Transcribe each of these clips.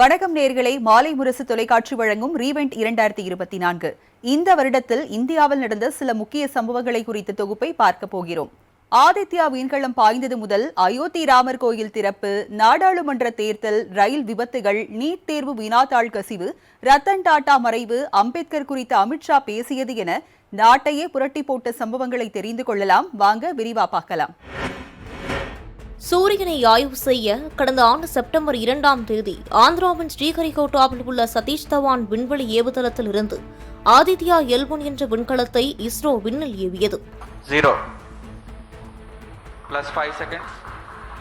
வணக்கம் நேயர்களே, மாலை முரசு தொலைக்காட்சி வழங்கும் ரீவெண்ட் 2024. இந்த வருடத்தில் இந்தியாவில் நடந்த சில முக்கிய சம்பவங்களை குறித்த தொகுப்பை பார்க்க போகிறோம். ஆதித்யா விண்கலம் பாய்ந்தது முதல் அயோத்தி ராமர் கோயில் திறப்பு, நாடாளுமன்ற தேர்தல், ரயில் விபத்துகள், நீட் தேர்வு வினாத்தாள் கசிவு, ரத்தன் டாடா மறைவு, அம்பேத்கர் குறித்த அமித்ஷா பேசியது என நாட்டையே புரட்டி போட்ட சம்பவங்களை தெரிந்து கொள்ளலாம். வாங்க விரிவா பார்க்கலாம். சூரியனை ஆய்வு செய்ய கடந்த ஆண்டு செப்டம்பர் 2ஆம் தேதி ஆந்திராவின் ஸ்ரீஹரிகோட்டாவில் உள்ள சதீஷ் தவான் விண்வெளி ஏவுதளத்தில் இருந்து ஆதித்யா L1 என்ற விண்கலத்தை இஸ்ரோ விண்ணில் ஏவியது. 0 + 5 seconds.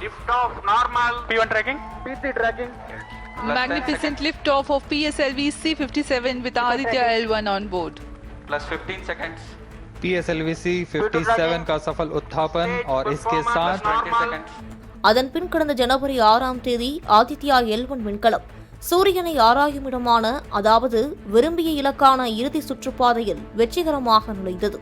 Lift off normal. P1 tracking. PC tracking. Magnificent lift off of PSLV C-57 with Aditya L1 on board. + 15 seconds. PSLV C-57 का सफल उत्थापन और इसके साथ 20 seconds. அதன்பின் கடந்த ஜனவரி 6ஆம் தேதி ஆதித்யா L1 விண்கலம் சூரியனை ஆராயும் இடமான, அதாவது விரும்பிய இலக்கான இறுதி சுற்றுப்பாதையில் வெற்றிகரமாக நுழைந்தது.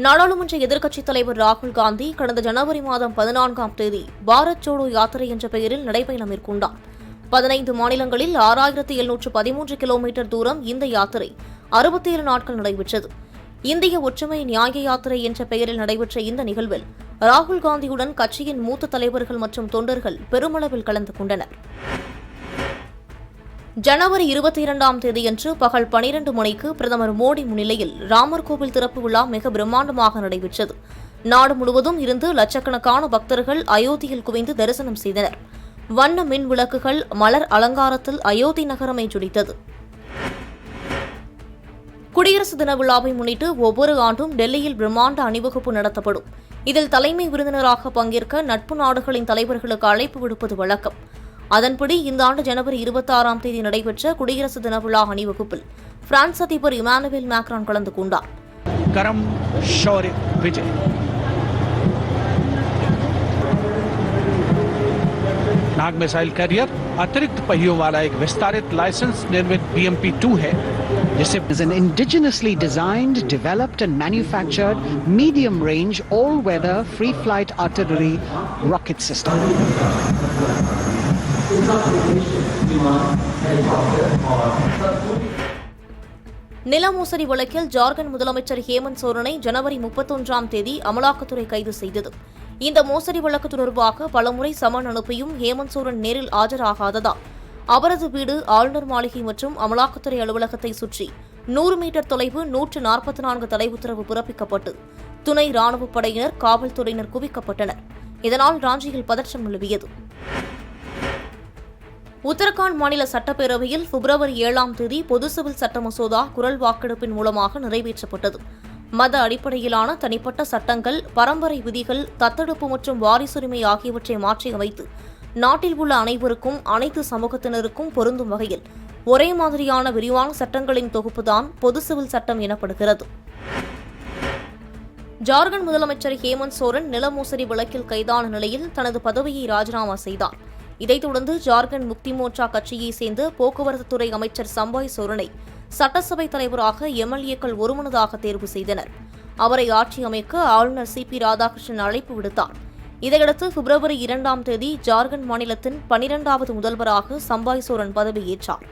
நாடாளுமன்ற எதிர்க்கட்சித் தலைவர் ராகுல் காந்தி கடந்த ஜனவரி மாதம் 14ஆம் தேதி பாரத் ஜோடோ யாத்திரை என்ற பெயரில் நடைபயணம் மேற்கொண்டார். 15 மாநிலங்களில் 6713 கிலோமீட்டர் தூரம் இந்த யாத்திரை 67 நாட்கள் நடைபெற்றது. இந்திய ஒற்றுமை நியாய யாத்திரை என்ற பெயரில் நடைபெற்ற இந்த நிகழ்வில் ராகுல் காந்தியுடன் கட்சியின் மூத்த தலைவர்கள் மற்றும் தொண்டர்கள் பெருமளவில் கலந்து கொண்டனர். ஜனவரி 22ஆம் தேதியன்று பகல் 12 மணிக்கு பிரதமர் மோடி முன்னிலையில் ராமர் கோவில் திறப்பு விழா மிக பிரம்மாண்டமாக நடைபெற்றது. நாடு முழுவதும் இருந்து லட்சக்கணக்கான பக்தர்கள் அயோத்தியில் குவிந்து தரிசனம் செய்தனர். வண்ண மின் விளக்குகள், மலர் அலங்காரத்தில் அயோத்தி நகரமே ஜொலித்தது. குடியரசு தின விழாவை முன்னிட்டு ஒவ்வொரு ஆண்டும் டெல்லியில் பிரம்மாண்ட அணிவகுப்பு நடத்தப்படும். இதில் தலைமை விருந்தினராக பங்கேற்க நட்பு நாடுகளின் தலைவர்களுக்கு அழைப்பு விடுப்பது வழக்கம். அதன்படி இந்த ஆண்டு ஜனவரி 26ஆம் தேதி நடைபெற்ற குடியரசு தின விழா அணிவகுப்பில் பிரான்ஸ் அதிபர் இமானுவேல் மேக்ரான் கலந்து கொண்டார். नाग मिसाइल कैरियर अतिरिक्त पहियों वाला एक विस्तारित लाइसेंस निर्मित BMP-2 है, जिसे is an indigenously designed, developed and manufactured medium-range, all-weather, free-flight artillery rocket system. நில மோசடி வழக்கில் ஜார்க்கண்ட் முதலமைச்சர் ஹேமந்த் சோரனை ஜனவரி 31ஆம் தேதி அமலாக்கத்துறை கைது செய்தது. இந்த மோசடி வழக்கு தொடர்பாக பலமுறை சமன் அனுப்பியும் ஹேமந்த் சோரன் நேரில் ஆஜராகாததால் அவரது வீடு, ஆளுநர் மாளிகை மற்றும் அமலாக்கத்துறை அலுவலகத்தை சுற்றி 100 மீட்டர் தொலைவு 144 தடை உத்தரவு பிறப்பிக்கப்பட்டு துணை ராணுவப் படையினர், காவல்துறையினர் குவிக்கப்பட்டனர். இதனால் ராஞ்சியில் பதற்றம் நிலவியது. உத்தரகாண்ட் மாநில சட்டப்பேரவையில் பிப்ரவரி 7ஆம் தேதி பொது சிவில் சட்ட மசோதா குரல் வாக்கெடுப்பின் மூலமாக நிறைவேற்றப்பட்டது. மத அடிப்படையிலான தனிப்பட்ட சட்டங்கள், பரம்பரை விதிகள், தத்தெடுப்பு மற்றும் வாரிசுரிமை ஆகியவற்றை மாற்றியமைத்து நாட்டில் உள்ள அனைவருக்கும், அனைத்து சமூகத்தினருக்கும் பொருந்தும் வகையில் ஒரே மாதிரியான விரிவான சட்டங்களின் தொகுப்புதான் பொது சிவில் சட்டம் எனப்படுகிறது. ஜார்க்கண்ட் முதலமைச்சர் ஹேமந்த் சோரன் நில மோசடி வழக்கில் கைதான நிலையில் தனது பதவியை ராஜினாமா செய்தார். இதைத் தொடர்ந்து ஜார்க்கண்ட் முக்தி மோர்ச்சா கட்சியைச் சேர்ந்த போக்குவரத்துத்துறை அமைச்சர் சம்பாய் சோரனை சட்டசபை தலைவராக MLA-க்கள் ஒருமனதாக தேர்வு செய்தனர். அவரை ஆட்சி அமைக்க ஆளுநர் CP ராதாகிருஷ்ணன் அழைப்பு விடுத்தார். இதையடுத்து பிப்ரவரி 2ஆம் தேதி ஜார்க்கண்ட் மாநிலத்தின் 12வது முதல்வராக சம்பாய் சோரன் பதவியேற்றார்.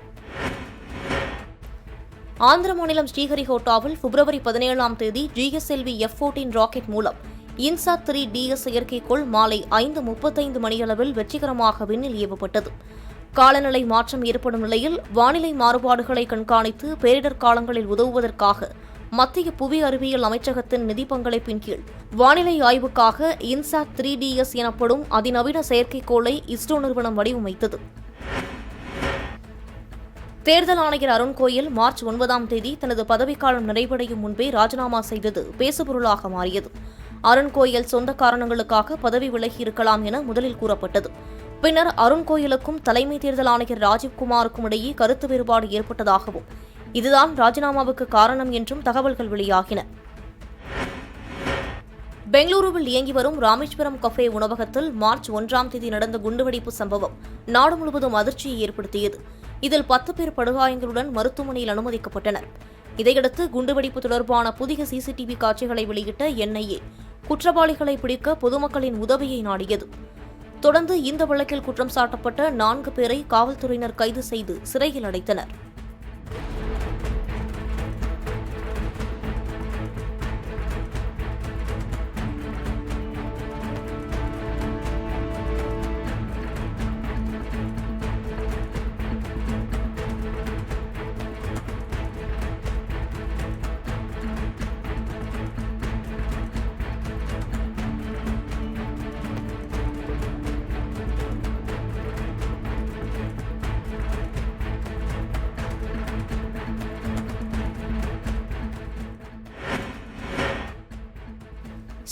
ஆந்திர மாநிலம் ஸ்ரீஹரிகோட்டாவில் பிப்ரவரி 17ஆம் தேதி GSLV F-14 ராக்கெட் மூலம் INSAT-3 DS செயற்கைக்கோள் மாலை 5:35 மணியளவில் வெற்றிகரமாக விண்ணில் ஏவப்பட்டது. காலநிலை மாற்றம் ஏற்படும் நிலையில் வானிலை மாறுபாடுகளை கண்காணித்து பேரிடர் காலங்களில் உதவுவதற்காக மத்திய புவி அறிவியல் அமைச்சகத்தின் நிதி பங்களிப்பின் கீழ் வானிலை ஆய்வுக்காக INSAT-3 DS எனப்படும் அதிநவீன செயற்கைக்கோளை இஸ்ரோ நிறுவனம் வடிவமைத்தது. தேர்தல் ஆணையர் அருண் கோயல் மார்ச் 9ஆம் தேதி தனது பதவிக்காலம் நிறைவடையும் முன்பே ராஜினாமா செய்தது பேசுபொருளாக மாறியது. அருண் கோயல் சொந்த காரணங்களுக்காக பதவி விலகியிருக்கலாம் என முதலில் கூறப்பட்டது. பின்னர் அருண் கோயலுக்கும் தலைமை தேர்தல் ஆணையர் ராஜீவ்குமாருக்கும் இடையே கருத்து வேறுபாடு ஏற்பட்டதாகவும் இதுதான் ராஜினாமாவுக்கு காரணம் என்றும் தகவல்கள் வெளியாகின. பெங்களூருவில் இயங்கி வரும் ராமேஸ்வரம் கஃபே உணவகத்தில் மார்ச் 1ஆம் தேதி நடந்த குண்டுவெடிப்பு சம்பவம் நாடு முழுவதும் அதிர்ச்சியை ஏற்படுத்தியது. இதில் 10 பேர் படுகாயங்களுடன் மருத்துவமனையில் அனுமதிக்கப்பட்டனர். இதையடுத்து குண்டுவெடிப்பு தொடர்பான புதிய CCTV காட்சிகளை வெளியிட்ட NIA குற்றவாளிகளை பிடிக்க பொதுமக்களின் உதவியை நாடியது. தொடர்ந்து இந்த வழக்கில் குற்றம் சாட்டப்பட்ட 4 பேரை காவல்துறையினர் கைது செய்து சிறையில் அடைத்தனர்.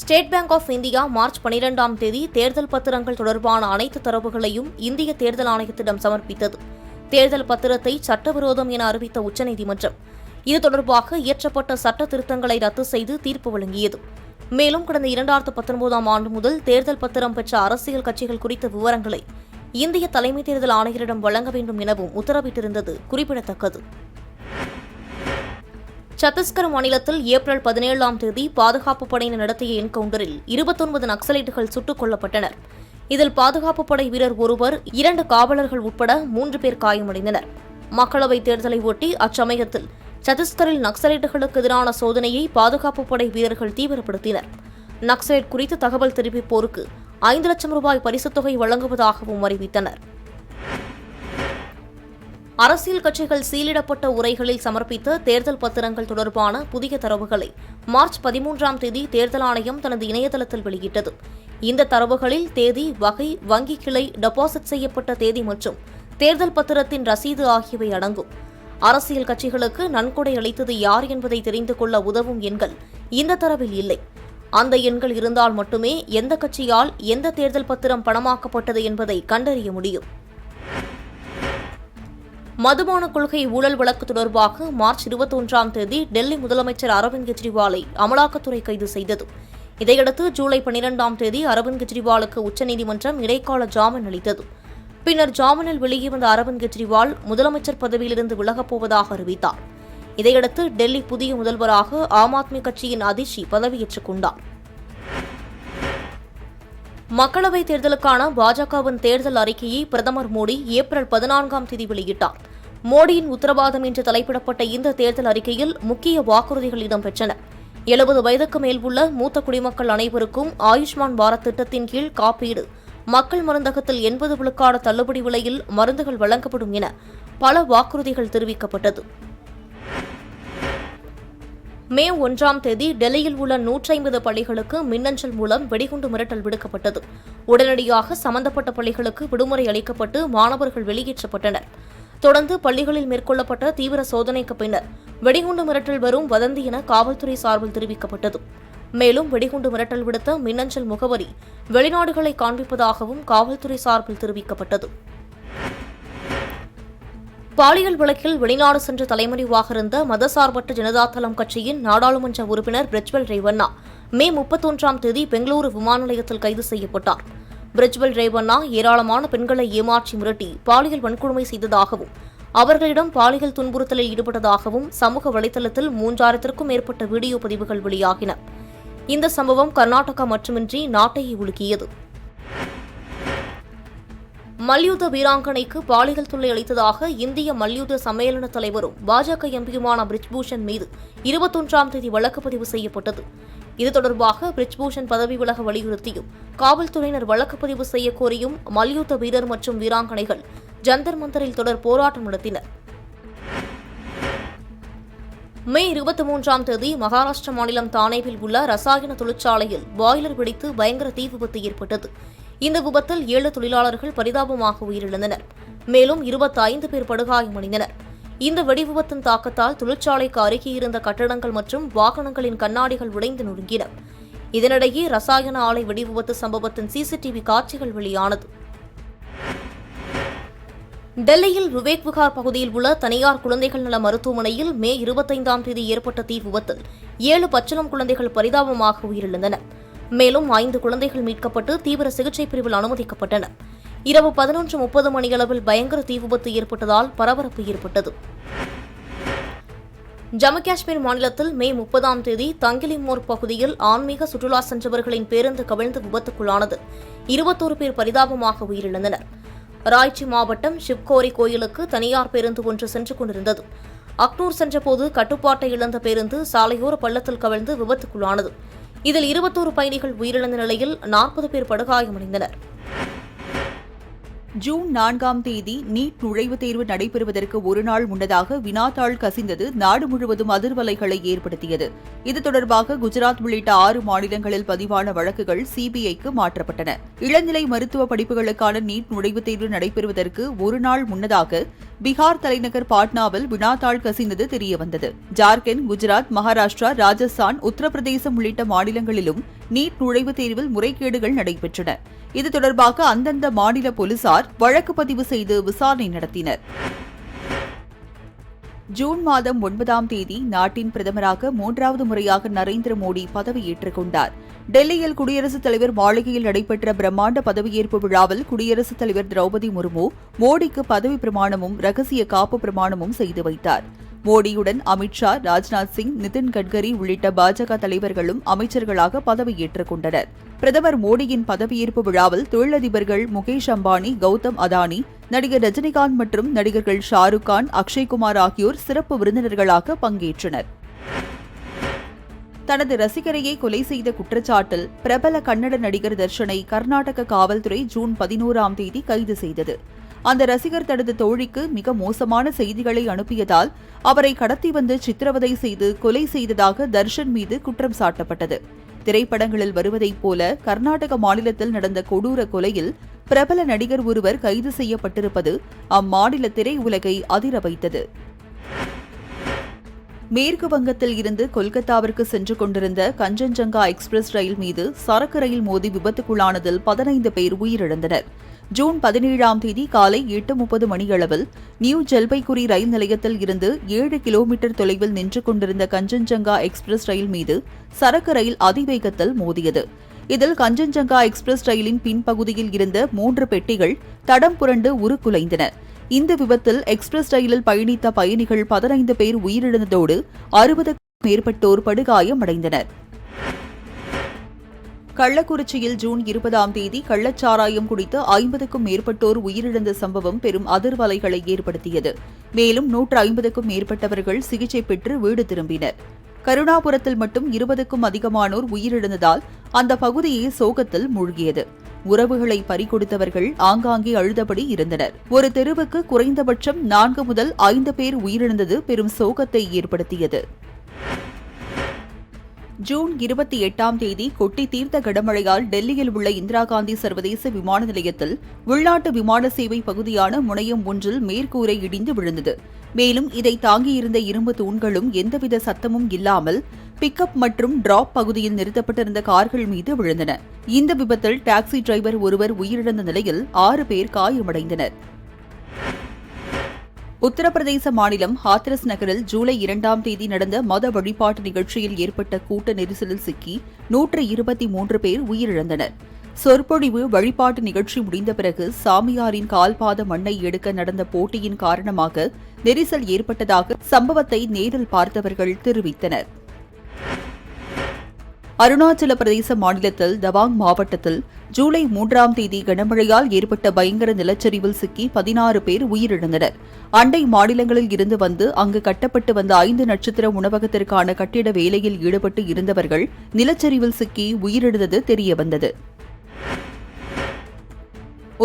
State Bank of India March 12ஆம் தேதி தேர்தல் பத்திரங்கள் தொடர்பான அனைத்து தரவுகளையும் இந்திய தேர்தல் ஆணையத்திடம் சமர்ப்பித்தது. தேர்தல் பத்திரத்தை சட்டவிரோதம் என அறிவித்த உச்சநீதிமன்றம் இது தொடர்பாக இயற்றப்பட்ட சட்ட திருத்தங்களை ரத்து செய்து தீர்ப்பு வழங்கியது. மேலும் கடந்த 2019ஆம் ஆண்டு முதல் தேர்தல் பத்திரம் பெற்ற அரசியல் கட்சிகள் குறித்த விவரங்களை இந்திய தலைமை தேர்தல் ஆணையரிடம் வழங்க வேண்டும் எனவும் உத்தரவிட்டிருந்தது குறிப்பிடத்தக்கது. சத்தீஸ்கர் மாநிலத்தில் ஏப்ரல் 17ஆம் தேதி பாதுகாப்பு படையினர் நடத்திய என்கவுண்டரில் 29 நக்சலைட்டுகள் சுட்டுக் கொல்லப்பட்டனர். இதில் பாதுகாப்பு படை வீரர் ஒருவர், 2 காவலர்கள் உட்பட 3 பேர் காயமடைந்தனர். மக்களவைத் தேர்தலை ஒட்டி அச்சமயத்தில் சத்தீஸ்கரில் நக்சலைட்டுகளுக்கு எதிரான சோதனையை பாதுகாப்பு படை வீரர்கள் தீவிரப்படுத்தினர். நக்சலைட் குறித்து தகவல் தெரிவிப்போருக்கு 5 லட்சம் ரூபாய் பரிசுத் தொகை வழங்குவதாகவும் அறிவித்தனர். அரசியல் கட்சிகள் சீலிடப்பட்ட உரைகளில் சமர்ப்பித்த தேர்தல் பத்திரங்கள் தொடர்பான புதிய தரவுகளை மார்ச் 13ஆம் தேதி தேர்தல் ஆணையம் தனது இணையதளத்தில் வெளியிட்டது. இந்த தரவுகளில் தேதி, வகை, வங்கி கிளை, டெபாசிட் செய்யப்பட்ட தேதி மற்றும் தேர்தல் பத்திரத்தின் ரசீது ஆகியவை அடங்கும். அரசியல் கட்சிகளுக்கு நன்கொடை அளித்தது யார் என்பதை தெரிந்து கொள்ள உதவும் எண்கள் இந்த தரவில் இல்லை. அந்த எண்கள் இருந்தால் மட்டுமே எந்த கட்சியால் எந்த தேர்தல் பத்திரம் பணமாக்கப்பட்டது என்பதை கண்டறிய முடியும். மதுபான கொள்கை ஊழல் வழக்கு தொடர்பாக மார்ச் 21ஆம் தேதி டெல்லி முதலமைச்சர் அரவிந்த் கெஜ்ரிவாலை அமலாக்கத்துறை கைது செய்தது. இதையடுத்து ஜூலை 12ஆம் தேதி அரவிந்த் கெஜ்ரிவாலுக்கு உச்சநீதிமன்றம் இடைக்கால ஜாமீன் அளித்தது. பின்னர் ஜாமீனில் வெளியே வந்த அரவிந்த் கெஜ்ரிவால் முதலமைச்சர் பதவியிலிருந்து விலகப் போவதாக அறிவித்தார். இதையடுத்து டெல்லி புதிய முதல்வராக ஆம் ஆத்மி கட்சியின் அதிஷி பதவியேற்றுக் கொண்டார். மக்களவைத் தேர்தலுக்கான பாஜகவின் தேர்தல் அறிக்கையை பிரதமர் மோடி ஏப்ரல் 14ஆம் தேதி வெளியிட்டார். மோடியின் உத்தரவாதம் என்று தலைப்பிடப்பட்ட இந்த தேர்தல் அறிக்கையில் முக்கிய வாக்குறுதிகள் இடம்பெற்றன. 70 வயதுக்கு மேல் உள்ள மூத்த குடிமக்கள் அனைவருக்கும் ஆயுஷ்மான் பாரத் திட்டத்தின் கீழ் காப்பீடு, மக்கள் மருந்தகத்தில் 80 விழுக்காடு தள்ளுபடி விலையில் மருந்துகள் வழங்கப்படும் என பல வாக்குறுதிகள் தெரிவிக்கப்பட்டது. மே 1ஆம் தேதி டெல்லியில் உள்ள 150 பள்ளிகளுக்கு மின்னஞ்சல் மூலம் வெடிகுண்டு மிரட்டல் விடுக்கப்பட்டது. உடனடியாக சம்பந்தப்பட்ட பள்ளிகளுக்கு விடுமுறை அளிக்கப்பட்டு மாணவர்கள் வெளியேற்றப்பட்டனர். தொடர்ந்து பள்ளிகளில் மேற்கொள்ளப்பட்ட தீவிர சோதனைக்கு பின்னர் வெடிகுண்டு மிரட்டல் வரும் வதந்தி என காவல்துறை சார்பில் தெரிவிக்கப்பட்டது. மேலும் வெடிகுண்டு மிரட்டல் விடுத்த மின்னஞ்சல் முகவரி வெளிநாடுகளை காண்பிப்பதாகவும் காவல்துறை சார்பில் தெரிவிக்கப்பட்டது. பாலியல் வழக்கில் வெளிநாடு சென்று தலைமறைவாக இருந்த மதசார்பற்ற ஜனதாதளம் கட்சியின் நாடாளுமன்ற உறுப்பினர் பிரிஜ்வல் ரேவண்ணா மே 31ஆம் தேதி பெங்களூரு விமான நிலையத்தில் கைது செய்யப்பட்டார். பிரிஜ்வல் ரேவண்ணா ஏராளமான பெண்களை ஏமாற்றி மிரட்டி பாலியல் வன்கொடுமை செய்ததாகவும் அவர்களிடம் பாலியல் துன்புறுத்தலில் ஈடுபட்டதாகவும் சமூக வலைதளத்தில் 3000த்திற்கும் மேற்பட்ட வீடியோ பதிவுகள் வெளியாகின. இந்த சம்பவம் கர்நாடகா மட்டுமின்றி நாட்டையே உலுக்கியது. மல்யுத்த வீராங்கனைக்கு பாலியல் தொல்லை அளித்ததாக இந்திய மல்யுத்த சம்மேளன தலைவரும் பாஜக எம்பியுமான பிரிஜ்பூஷன் மீது 21ஆம் தேதி வழக்கு பதிவு செய்யப்பட்டது. இது தொடர்பாக பிரிஜ்பூஷன் பதவி விலக வலியுறுத்தியும் காவல்துறையினர் வழக்கு பதிவு செய்ய கோரியும் மல்யுத்த வீரர் மற்றும் வீராங்கனைகள் ஜந்தர் மந்தரில் தொடர் போராட்டம் நடத்தினர். மே 23ஆம் தேதி மகாராஷ்டிர மாநிலம் தானேவில் உள்ள ரசாயன தொழிற்சாலையில் பாய்லர் வெடித்து பயங்கர தீ விபத்து ஏற்பட்டது. இந்த விபத்தில் 7 தொழிலாளர்கள் பரிதாபமாக உயிரிழந்தனர். மேலும் 25 பேர் படுகாயமடைந்தனர். இந்த வெடிவிபத்தின் தாக்கத்தால் தொழிற்சாலைக்கு அருகே இருந்த கட்டடங்கள் மற்றும் வாகனங்களின் கண்ணாடிகள் உடைந்து நொறுங்கின. இதனிடையே ரசாயன ஆலை வெடிவிபத்து சம்பவத்தின் சிசிடிவி காட்சிகள் வெளியானது. டெல்லியில் விவேக் விகார் பகுதியில் உள்ள தனியார் குழந்தைகள் நல மருத்துவமனையில் மே 25ஆம் தேதி ஏற்பட்ட தீ விபத்தில் 7 பச்சிளம் குழந்தைகள் பரிதாபமாக உயிரிழந்தனர். மேலும் 5 குழந்தைகள் மீட்கப்பட்டு தீவிர சிகிச்சை பிரிவில் அனுமதிக்கப்பட்டனர். இரவு 11:30 மணியளவில் பயங்கர தீ விபத்து ஏற்பட்டதால் பரபரப்பு ஏற்பட்டது. ஜம்மு காஷ்மீர் மாநிலத்தில் மே 30ஆம் தேதி தங்கிலிமோர் பகுதியில் ஆன்மீக சுற்றுலா சென்றவர்களின் பேருந்து கவிழ்ந்து விபத்துக்குள்ளானது. 21 பேர் பரிதாபமாக உயிரிழந்தனர். ராய்ச்சி மாவட்டம் ஷிவ்கோரி கோயிலுக்கு தனியார் பேருந்து ஒன்று சென்று கொண்டிருந்தது. அக்னூர் சென்றபோது கட்டுப்பாட்டை இழந்த பேருந்து சாலையோர பள்ளத்தில் கவிழ்ந்து விபத்துக்குள்ளானது. இதில் 21 பயணிகள் உயிரிழந்த நிலையில் 40 பேர் படுகாயமடைந்தனர். ஜூன் 4ஆம் தேதி நீட் நுழைவுத் தேர்வு நடைபெறுவதற்கு ஒரு நாள் முன்னதாக வினாத்தாள் கசிந்தது நாடு முழுவதும் அதிர்வலைகளை ஏற்படுத்தியது. இது தொடர்பாக குஜராத் உள்ளிட்ட 6 மாநிலங்களில் பதிவான வழக்குகள் சிபிஐக்கு மாற்றப்பட்டன. இளநிலை மருத்துவ படிப்புகளுக்கான நீட் நுழைவுத் தேர்வு நடைபெறுவதற்கு ஒரு நாள் முன்னதாக பீகார் தலைநகர் பாட்னாவில் வினாத்தாள் கசிந்தது தெரியவந்தது. ஜார்க்கண்ட், குஜராத், மகாராஷ்டிரா, ராஜஸ்தான், உத்தரப்பிரதேசம் உள்ளிட்ட மாநிலங்களிலும் நீட் நுழைவுத் தேர்வில் முறைகேடுகள் நடைபெற்றன. இது தொடர்பாக அந்தந்த மாநில போலீசார் வழக்கு பதிவு செய்து விசாரணை நடத்தினர். ஜூன் மாதம் 9ஆம் தேதி நாட்டின் பிரதமராக 3வது முறையாக நரேந்திர மோடி பதவியேற்றுக் கொண்டார். டெல்லியில் குடியரசுத் தலைவர் மாளிகையில் நடைபெற்ற பிரம்மாண்ட பதவியேற்பு விழாவில் குடியரசுத் தலைவர் திரௌபதி முர்மு மோடிக்கு பதவி பிரமாணமும் ரகசிய காப்பு பிரமாணமும் செய்து வைத்தார். மோடியுடன் அமித்ஷா, ராஜ்நாத் சிங், நிதின் கட்கரி உள்ளிட்ட பாஜக தலைவர்களும் அமைச்சர்களாக பதவியேற்றுக் கொண்டனர். பிரதமர் மோடியின் பதவியேற்பு விழாவில் தொழிலதிபர்கள் முகேஷ் அம்பானி, கௌதம் அதானி, நடிகர் ரஜினிகாந்த் மற்றும் நடிகர்கள் ஷாருக் கான், அக்ஷய்குமார் ஆகியோர் சிறப்பு விருந்தினர்களாக பங்கேற்றனர். தனது ரசிகரையே கொலை செய்த குற்றச்சாட்டில் பிரபல கன்னட நடிகர் தர்ஷனை கர்நாடக காவல்துறை ஜூன் 11ஆம் தேதி கைது செய்தது. அந்த ரசிகர் தனது தோழிக்கு மிக மோசமான செய்திகளை அனுப்பியதால் அவரை கடத்தி வந்து சித்திரவதை செய்து கொலை செய்ததாக தர்ஷன் மீது குற்றம் சாட்டப்பட்டது. திரைப்படங்களில் வருவதைப் போல கர்நாடக மாநிலத்தில் நடந்த கொடூர கொலையில் பிரபல நடிகர் ஒருவர் கைது செய்யப்பட்டிருப்பது அம்மாநில திரையுலகை அதிர வைத்தது. மேற்கு வங்கத்தில் இருந்து கொல்கத்தாவிற்கு சென்று கொண்டிருந்த கஞ்சன்ஜங்கா எக்ஸ்பிரஸ் ரயில் மீது சரக்கு ரயில் மோதி விபத்துக்குள்ளானதில் 15 பேர் உயிரிழந்தனர். ஜூன் 17ஆம் தேதி காலை 8:30 மணியளவில் நியூ ஜல்பைகுரி ரயில் நிலையத்தில் இருந்து 7 கிலோமீட்டர் தொலைவில் நின்று கொண்டிருந்த கஞ்சன்ஜங்கா எக்ஸ்பிரஸ் ரயில் மீது சரக்கு ரயில் அதிவேகத்தில் மோதியது. இதில் கஞ்சன்ஜங்கா எக்ஸ்பிரஸ் ரயிலின் பின்பகுதியில் இருந்த 3 பெட்டிகள் தடம் புரண்டு உருக்குலைந்தன. இந்த விபத்தில் எக்ஸ்பிரஸ் ரயிலில் பயணித்த பயணிகள் 15 பேர் உயிரிழந்ததோடு 60க்கும் மேற்பட்டோர் படுகாயமடைந்தனர். கள்ளக்குறிச்சியில் ஜூன் 20ஆம் தேதி கள்ளச்சாராயம் குடித்து 50க்கும் மேற்பட்டோர் உயிரிழந்த சம்பவம் பெரும் அதிர்வலைகளை ஏற்படுத்தியது. மேலும் 150க்கும் மேற்பட்டவர்கள் சிகிச்சை பெற்று வீடு திரும்பினர். கருணாபுரத்தில் மட்டும் 20க்கும் அதிகமானோர் உயிரிழந்ததால் அந்த பகுதியே சோகத்தில் மூழ்கியது. உறவுகளை பறிகொடுத்தவர்கள் ஆங்காங்கே அழுதபடி இருந்தனர். ஒரு தெருவுக்கு குறைந்தபட்சம் 4 முதல் 5 பேர் உயிரிழந்தது பெரும் சோகத்தை ஏற்படுத்தியது. ஜூன் 28ஆம் தேதி கொட்டி தீர்த்த கனமழையால் டெல்லியில் உள்ள இந்திரா காந்தி சர்வதேச விமான நிலையத்தில் உள்நாட்டு விமான சேவை பகுதியான முனையம் ஒன்றில் மேற்கூரை இடிந்து விழுந்தது. மேலும் இதை தாங்கியிருந்த இரும்பு தூண்களும் எந்தவித சத்தமும் இல்லாமல் பிக்கப் மற்றும் டிராப் பகுதியில் நிறுத்தப்பட்டிருந்த கார்கள் மீது விழுந்தன. இந்த விபத்தில் டாக்ஸி டிரைவர் ஒருவர் உயிரிழந்த நிலையில் 6 பேர் காயமடைந்தனர். உத்தரப்பிரதேச மாநிலம் ஹாத்ரஸ் நகரில் ஜூலை 2ஆம் தேதி நடந்த மத வழிபாட்டு நிகழ்ச்சியில் ஏற்பட்ட கூட்ட நெரிசலில் சிக்கி 123 பேர் உயிரிழந்தனர். சொற்பொழிவு வழிபாட்டு நிகழ்ச்சி முடிந்த பிறகு சாமியாரின் கால்பாத மண்ணை எடுக்க நடந்த போட்டியின் காரணமாக நெரிசல் ஏற்பட்டதாக சம்பவத்தை நேரில் பார்த்தவர்கள் தெரிவித்தனர். அருணாச்சல பிரதேச மாநிலத்தில் தவாங் மாவட்டத்தில் ஜூலை 3ஆம் தேதி கனமழையால் ஏற்பட்ட பயங்கர நிலச்சரிவில் சிக்கி 16 பேர் உயிரிழந்தனர். அண்டை மாநிலங்களில் இருந்து வந்து அங்கு கட்டப்பட்டு வந்த 5 நட்சத்திர உணவகத்திற்கான கட்டிட வேலையில் ஈடுபட்டு இருந்தவர்கள் நிலச்சரிவில் சிக்கி உயிரிழந்தது தெரியவந்தது.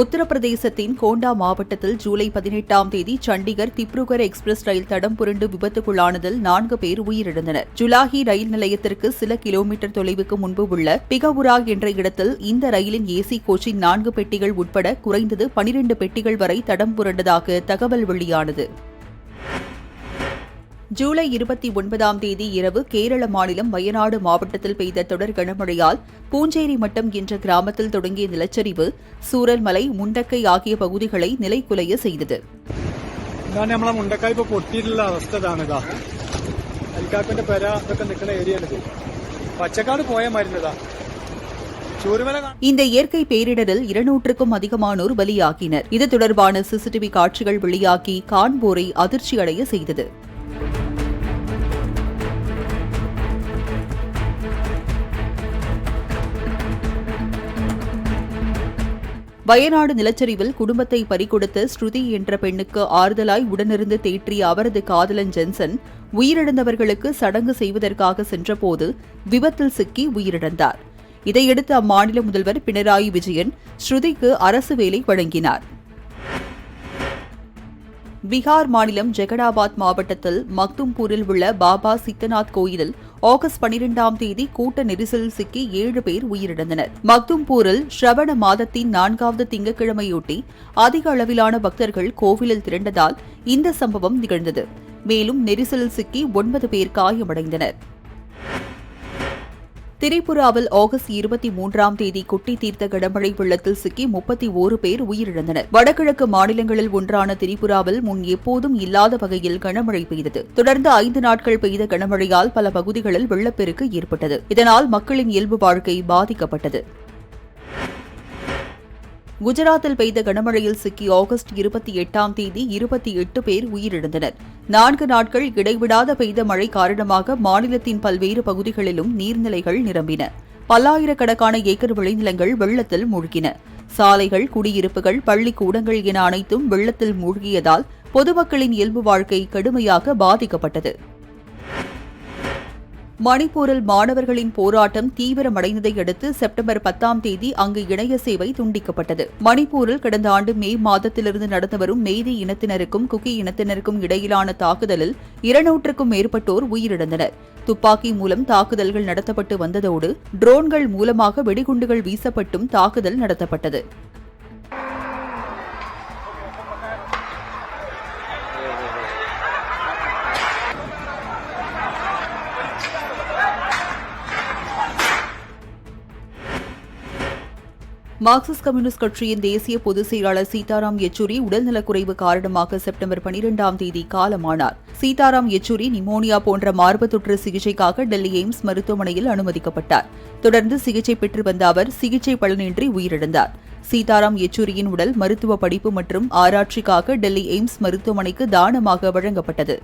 உத்தரப்பிரதேசத்தின் கோண்டா மாவட்டத்தில் ஜூலை 18ஆம் தேதி சண்டிகர் திப்ருகர் எக்ஸ்பிரஸ் ரயில் தடம் புரண்டு விபத்துக்குள்ளானதில் 4 பேர் உயிரிழந்தனர். ஜுலாஹி ரயில் நிலையத்திற்கு சில கிலோமீட்டர் தொலைவுக்கு முன்பு உள்ள பிகவுரா என்ற இடத்தில் இந்த ரயிலின் ஏசி கோச்சின் 4 பெட்டிகள் உட்பட குறைந்தது 12 பெட்டிகள் வரை தடம் புரண்டதாக தகவல் வெளியானது. ஜூலை 29ஆம் தேதி இரவு கேரள மாநிலம் வயநாடு மாவட்டத்தில் பெய்த தொடர் கனமழையால் பூஞ்சேரி மட்டம் என்ற கிராமத்தில் தொடங்கிய நிலச்சரிவு சூரல்மலை, முண்டக்கை ஆகிய பகுதிகளை நிலைகுலைய செய்தது. இந்த இயற்கை பேரிடரில் 200க்கும் அதிகமானோர் பலியாகினர். இது தொடர்பான சிசிடிவி காட்சிகள் வெளியாகி காண்போரை அதிர்ச்சியடைய செய்தது. வயநாடு நிலச்சரிவில் குடும்பத்தை பறிகொடுத்த ஸ்ருதி என்ற பெண்ணுக்கு ஆறுதலாய் உடனிருந்து தேற்றிய அவரது காதலன் ஜென்சன் உயிரிழந்தவர்களுக்கு சடங்கு செய்வதற்காக சென்றபோது விபத்தில் சிக்கி உயிரிழந்தார். இதையடுத்து அம்மாநில முதல்வர் பினராயி விஜயன் ஸ்ருதிக்கு அரசு வேலை வழங்கினார். பீகார் மாநிலம் ஜெகடாபாத் மாவட்டத்தில் மக்தும்பூரில் உள்ள பாபா சித்தநாத் கோயிலில் ஆகஸ்ட் 12ஆம் தேதி கூட்ட நெரிசலில் சிக்கி 7 பேர் உயிரிழந்தனர். மக்தும்பூரில் ஸ்ரவண மாதத்தின் 4வது திங்கட்கிழமையொட்டி அதிக அளவிலான பக்தர்கள் கோவிலில் திரண்டதால் இந்த சம்பவம் நிகழ்ந்தது. மேலும் நெரிசலில் சிக்கி 9 பேர் காயமடைந்தனர். திரிபுராவில் ஆகஸ்ட் 23ஆம் தேதி குட்டி தீர்த்த கனமழை வெள்ளத்தில் சிக்கி 31 பேர் உயிரிழந்தனர். வடகிழக்கு மாநிலங்களில் ஒன்றான திரிபுராவில் முன் எப்போதும் இல்லாத வகையில் கனமழை பெய்தது. தொடர்ந்து 5 நாட்கள் பெய்த கனமழையால் பல பகுதிகளில் வெள்ளப்பெருக்கு ஏற்பட்டது. இதனால் மக்களின் இயல்பு வாழ்க்கை பாதிக்கப்பட்டது. குஜராத்தில் பெய்த கனமழையில் சிக்கி ஆகஸ்ட் 28ஆம் தேதி 28 பேர் உயிரிழந்தனர். 4 நாட்கள் இடைவிடாத பெய்த மழை காரணமாக மாநிலத்தின் பல்வேறு பகுதிகளிலும் நீர்நிலைகள் நிரம்பின. பல்லாயிரக்கணக்கான ஏக்கர் விளைநிலங்கள் வெள்ளத்தில் மூழ்கின. சாலைகள், குடியிருப்புகள், பள்ளிக்கூடங்கள் என அனைத்தும் வெள்ளத்தில் மூழ்கியதால் பொதுமக்களின் இயல்பு வாழ்க்கை கடுமையாக பாதிக்கப்பட்டது. மணிப்பூரில் மாணவர்களின் போராட்டம் தீவிரமடைந்ததை அடுத்து செப்டம்பர் 10ஆம் தேதி அங்கு இணைய சேவை துண்டிக்கப்பட்டது. மணிப்பூரில் கடந்த ஆண்டு மே மாதத்திலிருந்து நடந்து வரும் மெய்தி இனத்தினருக்கும் குக்கி இனத்தினருக்கும் இடையிலான தாக்குதலில் 200க்கும் மேற்பட்டோர் உயிரிழந்தனர். துப்பாக்கி மூலம் தாக்குதல்கள் நடத்தப்பட்டு வந்ததோடு ட்ரோன்கள் மூலமாக வெடிகுண்டுகள் வீசப்பட்டும் தாக்குதல் நடத்தப்பட்டது. மார்க்சிஸ்ட் கம்யூனிஸ்ட் கட்சியின் தேசிய பொதுச் செயலாளர் சீதாராம் யெச்சூரி உடல்நலக்குறைவு காரணமாக செப்டம்பர் 12ஆம் தேதி காலமானார். சீதாராம் யெச்சூரி நிமோனியா போன்ற மார்பு தொற்று சிகிச்சைக்காக டெல்லி எய்ம்ஸ் மருத்துவமனையில் அனுமதிக்கப்பட்டார். தொடர்ந்து சிகிச்சை பெற்று வந்த அவர் சிகிச்சை பலனின்றி உயிரிழந்தார். சீதாராம் யெச்சூரியின் உடல் மருத்துவ படிப்பு மற்றும் ஆராய்ச்சிக்காக டெல்லி எய்ம்ஸ் மருத்துவமனைக்கு தானமாக வழங்கப்பட்டது.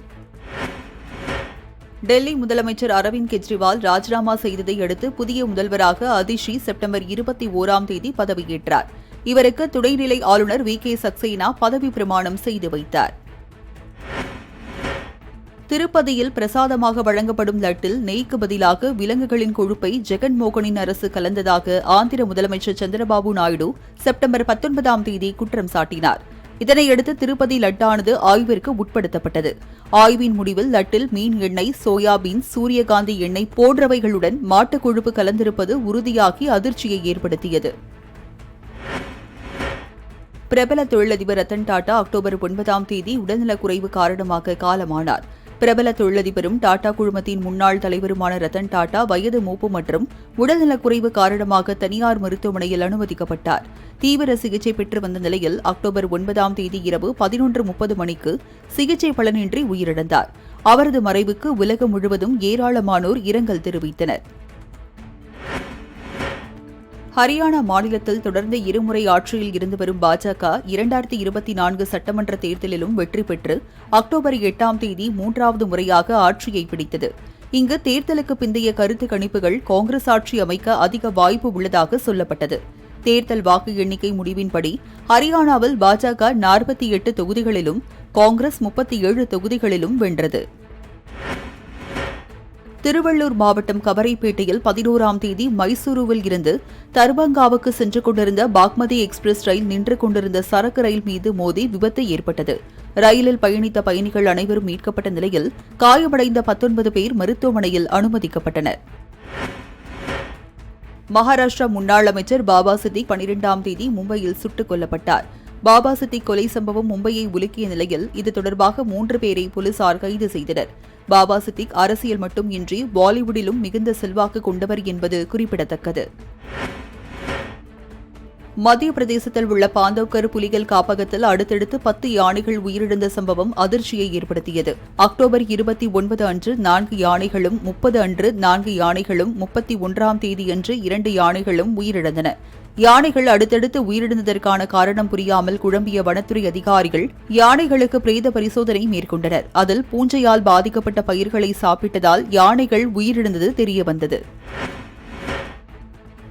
டெல்லி முதலமைச்சர் அரவிந்த் கெஜ்ரிவால் ராஜினாமா செய்ததை அடுத்து புதிய முதல்வராக அதிஷி செப்டம்பர் 21ஆம் தேதி பதவியேற்றார். இவருக்கு துணைநிலை ஆளுநர் வி.கே. சக்சேனா பதவி பிரமாணம் செய்து வைத்தார். திருப்பதியில் பிரசாதமாக வழங்கப்படும் லட்டில் நெய்க்கு பதிலாக விலங்குகளின் கொழுப்பை ஜெகன்மோகனின் அரசு கலந்ததாக ஆந்திர முதலமைச்சர் சந்திரபாபு நாயுடு செப்டம்பர் 19ஆம் தேதி குற்றம் சாட்டினார். இதனையடுத்து திருப்பதி லட்டானது ஆய்விற்கு உட்படுத்தப்பட்டது. ஆய்வின் முடிவில் லட்டில் மீன் எண்ணெய், சோயாபீன், சூரியகாந்தி எண்ணெய் போன்றவைகளுடன் மாட்டுக் கொழுப்பு கலந்திருப்பது உறுதியாகி அதிர்ச்சியை ஏற்படுத்தியது. பிரபல தொழிலதிபர் ரத்தன் டாடா அக்டோபர் 9ஆம் தேதி உடல்நலக்குறைவு காரணமாக காலமானார். பிரபல தொழிலதிபரும் டாடா குழுமத்தின் முன்னாள் தலைவருமான ரத்தன் டாடா வயது மூப்பு மற்றும் உடல்நலக்குறைவு காரணமாக தனியார் மருத்துவமனையில் அனுமதிக்கப்பட்டார். தீவிர சிகிச்சை பெற்று வந்த நிலையில் அக்டோபர் 9ஆம் தேதி இரவு 11:30 மணிக்கு சிகிச்சை பலனின்றி உயிரிழந்தார். அவரது மறைவுக்கு உலகம் முழுவதும் ஏராளமானோர் இரங்கல் தெரிவித்தனர். ஹரியானா மாநிலத்தில் தொடர்ந்து இருமுறை ஆட்சியில் இருந்து வரும் பாஜக 2024 சட்டமன்ற தேர்தலிலும் வெற்றி பெற்று அக்டோபர் 8ஆம் தேதி 3வது முறையாக ஆட்சியை பிடித்தது. இங்கு தேர்தலுக்கு பிந்தைய கருத்து கணிப்புகள் காங்கிரஸ் ஆட்சி அமைக்க அதிக வாய்ப்பு உள்ளதாக சொல்லப்பட்டது. தேர்தல் வாக்கு எண்ணிக்கை முடிவின்படி ஹரியானாவில் பாஜக 48 தொகுதிகளிலும் காங்கிரஸ் 37 தொகுதிகளிலும் வென்றது. திருவள்ளூர் மாவட்டம் கவரைப்பேட்டையில் 11ஆம் தேதி மைசூருவில் இருந்து தர்பங்காவுக்கு சென்று கொண்டிருந்த பாக்மதி எக்ஸ்பிரஸ் ரயில் நின்று கொண்டிருந்த சரக்கு ரயில் மீது மோதி விபத்து ஏற்பட்டது. ரயிலில் பயணித்த பயணிகள் அனைவரும் மீட்கப்பட்ட நிலையில் காயமடைந்த 19 பேர் மருத்துவமனையில் அனுமதிக்கப்பட்டனர். மகாராஷ்டிரா முன்னாள் அமைச்சர் பாபா சித்திக் 12ஆம் தேதி மும்பையில் சுட்டுக் கொல்லப்பட்டார். பாபா சித்திக் கொலை சம்பவம் மும்பையை உலுக்கிய நிலையில் இது தொடர்பாக 3 பேரை போலீசார் கைது செய்தனர். பாபா சித்திக் அரசியல் மட்டுமின்றி பாலிவுட்டிலும் மிகுந்த செல்வாக்கு கொண்டவர் என்பது குறிப்பிடத்தக்கது. மத்திய பிரதேசத்தில் உள்ள பாந்தவ்கர் புலிகள் காப்பகத்தில் அடுத்தடுத்து 10 யானைகள் உயிரிழந்த சம்பவம் அதிர்ச்சியை ஏற்படுத்தியது. அக்டோபர் 29 அன்று 4 யானைகளும், 30 அன்று 4 யானைகளும், 31ஆம் தேதியன்று 2 யானைகளும் உயிரிழந்தன. யானைகள் அடுத்தடுத்து உயிரிழந்ததற்கான காரணம் புரியாமல் குழம்பிய வனத்துறை அதிகாரிகள் யானைகளுக்கு பிரேத பரிசோதனை மேற்கொண்டனர். அதில் பூஞ்சையால் பாதிக்கப்பட்ட பயிர்களை சாப்பிட்டதால் யானைகள் உயிரிழந்தது தெரியவந்தது.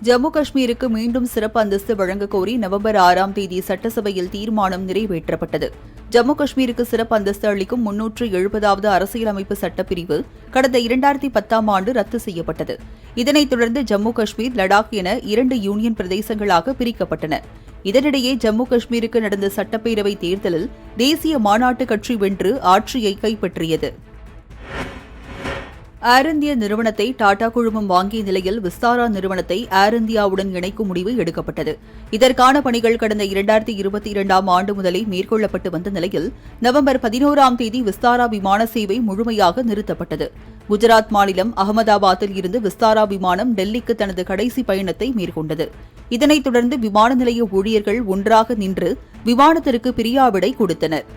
ஜம்மு காஷ்மீருக்கு மீண்டும் சிறப்பு அந்தஸ்து வழங்கக் கோரி நவம்பர் 6ஆம் தேதி சட்டசபையில் தீர்மானம் நிறைவேற்றப்பட்டது. ஜம்மு காஷ்மீருக்கு சிறப்பு அந்தஸ்து அளிக்கும் 370வது அரசியலமைப்பு சட்டப்பிரிவு கடந்த 2010ஆம் ஆண்டு ரத்து செய்யப்பட்டது. இதனைத் தொடர்ந்து ஜம்மு காஷ்மீர், லடாக் என 2 யூனியன் பிரதேசங்களாக பிரிக்கப்பட்டன. இதனிடையே ஜம்மு காஷ்மீருக்கு நடந்த சட்டப்பேரவை தேர்தலில் தேசிய மாநாட்டு கட்சி வென்று ஆட்சியை கைப்பற்றியது. ஏர் இந்தியா நிறுவனத்தை டாடா குழுமம் வாங்கிய நிலையில் விஸ்தாரா நிறுவனத்தை ஏர் இந்தியாவுடன் இணைக்கும் முடிவு எடுக்கப்பட்டது. இதற்கான பணிகள் கடந்த 2022ஆம் ஆண்டு முதலே மேற்கொள்ளப்பட்டு வந்த நிலையில் நவம்பர் 11ஆம் தேதி விஸ்தாரா விமான சேவை முழுமையாக நிறுத்தப்பட்டது. குஜராத் மாநிலம் அகமதாபாத்தில் இருந்து விஸ்தாரா விமானம் டெல்லிக்கு தனது கடைசி பயணத்தை மேற்கொண்டது. இதனைத் தொடர்ந்து விமான நிலைய ஊழியர்கள் ஒன்றாக நின்று விமானத்திற்கு பிரியாவிடை கொடுத்தனர்.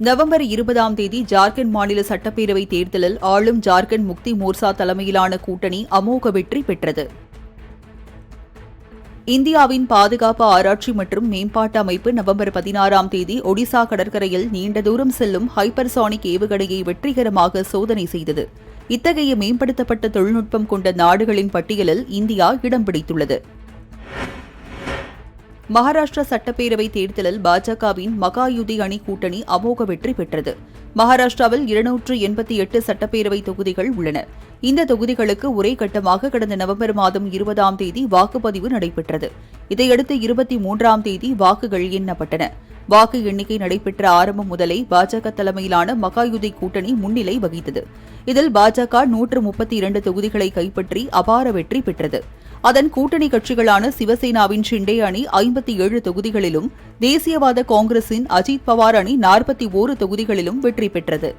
நவம்பர் 20ஆம் தேதி ஜார்க்கண்ட் மாநில சட்டப்பேரவை தேர்தலில் ஆளும் ஜார்க்கண்ட் முக்தி மோர்ச்சா தலைமையிலான கூட்டணி அமோக வெற்றி பெற்றது. இந்தியாவின் பாதுகாப்பு ஆராய்ச்சி மற்றும் மேம்பாட்டு அமைப்பு நவம்பர் 16ஆம் தேதி ஒடிசா கடற்கரையில் நீண்ட தூரம் செல்லும் ஹைப்பர்சானிக் ஏவுகணையை வெற்றிகரமாக சோதனை செய்தது. இத்தகைய மேம்படுத்தப்பட்ட தொழில்நுட்பம் கொண்ட நாடுகளின் பட்டியலில் இந்தியா இடம் பிடித்துள்ளது. மகாராஷ்டிரா சட்டப்பேரவை தேர்தலில் பாஜகவின் மகாயுதி அணி கூட்டணி அமோக வெற்றி பெற்றது. மகாராஷ்டிராவில் 288 சட்டப்பேரவை தொகுதிகள் உள்ளன. இந்த தொகுதிகளுக்கு ஒரே கட்டமாக கடந்த நவம்பர் மாதம் 20ஆம் தேதி வாக்குப்பதிவு நடைபெற்றது. இதையடுத்து 23ஆம் தேதி வாக்குகள் எண்ணப்பட்டன. வாக்கு எண்ணிக்கை நடைபெற்ற ஆரம்பம் முதலே பாஜக தலைமையிலான மகாயுதி கூட்டணி முன்னிலை வகித்தது. இதில் பாஜக 132 தொகுதிகளை கைப்பற்றி அபார வெற்றி பெற்றது. அதன் கூட்டணி கட்சிகளான சிவசேனாவின் ஷிண்டே அணி 57 தொகுதிகளிலும், தேசியவாத காங்கிரசின் அஜித் பவார் அணி 41 தொகுதிகளிலும் வெற்றி பெற்றது.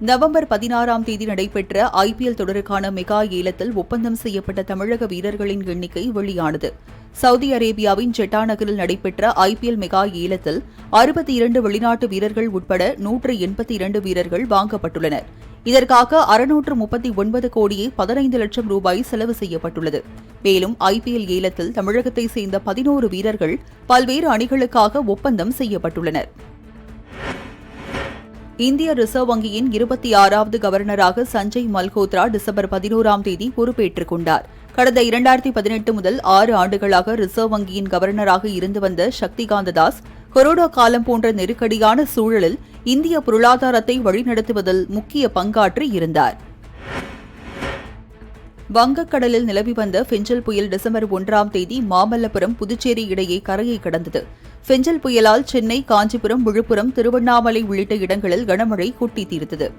நவம்பர் 16ஆம் தேதி நடைபெற்ற ஐபிஎல் தொடருக்கான மெகா ஏலத்தில் ஒப்பந்தம் செய்யப்பட்ட தமிழக வீரர்களின் எண்ணிக்கை வெளியானது. சவுதி அரேபியாவின் ஜெட்டா நகரில் நடைபெற்ற ஐபிஎல் மெகா ஏலத்தில் 62 வெளிநாட்டு வீரர்கள் உட்பட 182 வீரர்கள் வாங்கப்பட்டுள்ளனர். இதற்காக 639 கோடியே 15 லட்சம் ரூபாய் செலவு செய்யப்பட்டுள்ளது. மேலும் ஐபிஎல் ஏலத்தில் தமிழகத்தைச் சேர்ந்த 11 வீரர்கள் பல்வேறு அணிகளுக்காக ஒப்பந்தம் செய்யப்பட்டுள்ளனர். இந்திய ரிசர்வ் வங்கியின் 26வது கவர்னராக சஞ்சய் மல்ஹோத்ரா டிசம்பர் 11ஆம் தேதி பொறுப்பேற்றுக் கொண்டார். கடந்த 2018 முதல் 6 ஆண்டுகளாக ரிசர்வ் வங்கியின் கவர்னராக இருந்து வந்த சக்திகாந்த தாஸ் கொரோனா காலம் போன்ற நெருக்கடியான சூழலில் இந்திய பொருளாதாரத்தை வழிநடத்துவதில் முக்கிய பங்காற்றி இருந்தார். வங்கக்கடலில் நிலவி வந்த ஃபெஞ்சல் புயல் டிசம்பர் 1ஆம் தேதி மாமல்லபுரம், புதுச்சேரி இடையே கரையை கடந்தது. ஃபெஞ்சல் புயலால் சென்னை, காஞ்சிபுரம், விழுப்புரம், திருவண்ணாமலை உள்ளிட்ட இடங்களில் கனமழை கொட்டி தீர்த்தது.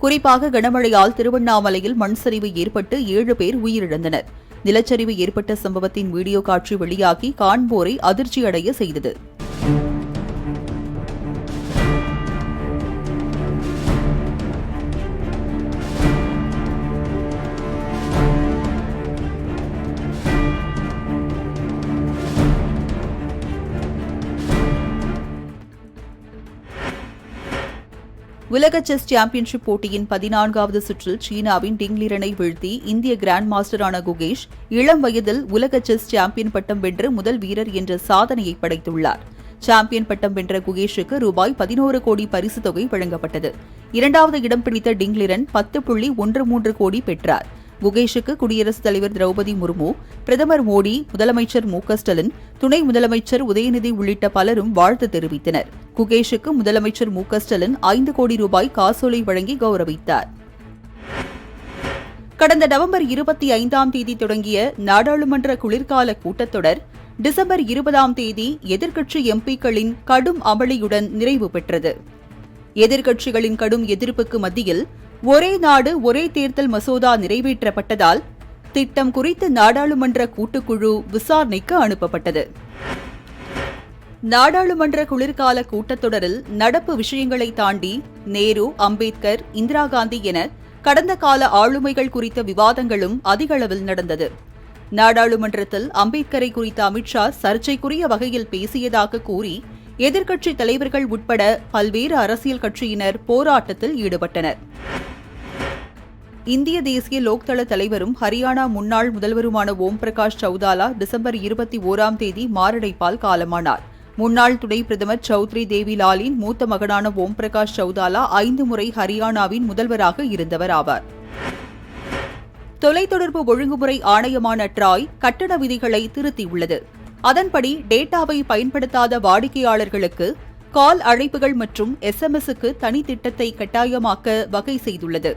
குறிப்பாக கனமழையால் திருவண்ணாமலையில் மண் சரிவு ஏற்பட்டு 7 பேர் உயிரிழந்தனர். நிலச்சரிவு ஏற்பட்ட சம்பவத்தின் வீடியோ காட்சி வெளியாகி காண்போரை அதிர்ச்சியடைய செய்தது. உலக செஸ் சாம்பியன்ஷிப் போட்டியின் 14வது சுற்றில் சீனாவின் டிங் லிரனை வீழ்த்தி இந்திய கிராண்ட் மாஸ்டரான குகேஷ் இளம் வயதில் உலக செஸ் சாம்பியன் பட்டம் வென்று முதல் வீரர் என்ற சாதனையை படைத்துள்ளார். சாம்பியன் பட்டம் வென்ற குகேஷுக்கு ரூபாய் 11 கோடி பரிசுத் தொகை வழங்கப்பட்டது. 2வது இடம் பிடித்த டிங் லிரன் 10.13 கோடி பெற்றார். குகேஷுக்கு குடியரசுத் தலைவர் திரௌபதி முர்மு, பிரதமர் மோடி, முதலமைச்சர் மு.க. ஸ்டாலின், துணை முதலமைச்சர் உதயநிதி உள்ளிட்ட பலரும் வாழ்த்து தெரிவித்தனர். குகேஷுக்கு முதலமைச்சர் மு.க. ஸ்டாலின் 5 கோடி ரூபாய் காசோலை வழங்கி கௌரவித்தார். கடந்த நவம்பர் 25ஆம் தேதி தொடங்கிய நாடாளுமன்ற குளிர்கால கூட்டத்தொடர் டிசம்பர் 20ஆம் தேதி எதிர்க்கட்சி எம்பிக்களின் கடும் அமளியுடன் நிறைவு பெற்றது. எதிர்க்கட்சிகளின் கடும் எதிர்ப்புக்கு மத்தியில் ஒரே நாடு ஒரே தேர்தல் மசோதா நிறைவேற்றப்பட்டதால் திட்டம் குறித்து நாடாளுமன்ற கூட்டுக்குழு விசாரணைக்கு அனுப்பப்பட்டது. நாடாளுமன்ற குளிர்கால கூட்டத்தொடரில் நடப்பு விஷயங்களை தாண்டி நேரு, அம்பேத்கர், இந்திரா காந்தி என கடந்த கால ஆளுமைகள் குறித்த விவாதங்களும் அதிகளவில் நடந்தது. நாடாளுமன்றத்தில் அம்பேத்கரை குறித்த அமித்ஷா சர்ச்சைக்குரிய வகையில் பேசியதாக கூறி எதிர்க்கட்சித் தலைவர்கள் உட்பட பல்வேறு அரசியல் கட்சியினர் போராட்டத்தில் ஈடுபட்டனர். இந்திய தேசிய லோக்தள தலைவரும் ஹரியானா முன்னாள் முதல்வருமான ஓம் பிரகாஷ் சௌதாலா டிசம்பர் 21ஆம் தேதி மாரடைப்பால் காலமானார். முன்னாள் துணை பிரதமர் சௌத்ரி தேவிலாலின் மூத்த மகனான ஓம் பிரகாஷ் சௌதாலா 5 முறை ஹரியானாவின் முதல்வராக இருந்தவர் ஆவார். தொலைத்தொடர்பு ஒழுங்குமுறை ஆணையமான ட்ராய் கட்டண விதிகளை திருத்தியுள்ளது. அதன்படி டேட்டாவை பயன்படுத்தாத வாடிக்கையாளர்களுக்கு கால் அழைப்புகள் மற்றும் SMS-க்கு தனி திட்டத்தை கட்டாயமாக்க வகை செய்துள்ளது.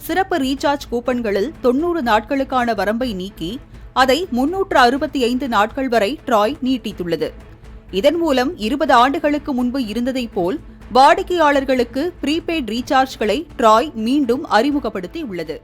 சிறப்பு ரீசார்ஜ் கூப்பன்களில் 90 நாட்களுக்கான வரம்பை நீக்கி அதை 365 நாட்கள் வரை ட்ராய் நீட்டித்துள்ளது. இதன் மூலம் 20 ஆண்டுகளுக்கு முன்பு இருந்ததைப் போல் வாடிக்கையாளர்களுக்கு ப்ரீபெய்ட் ரீசார்ஜ்களை ட்ராய் மீண்டும் அறிமுகப்படுத்தியுள்ளது.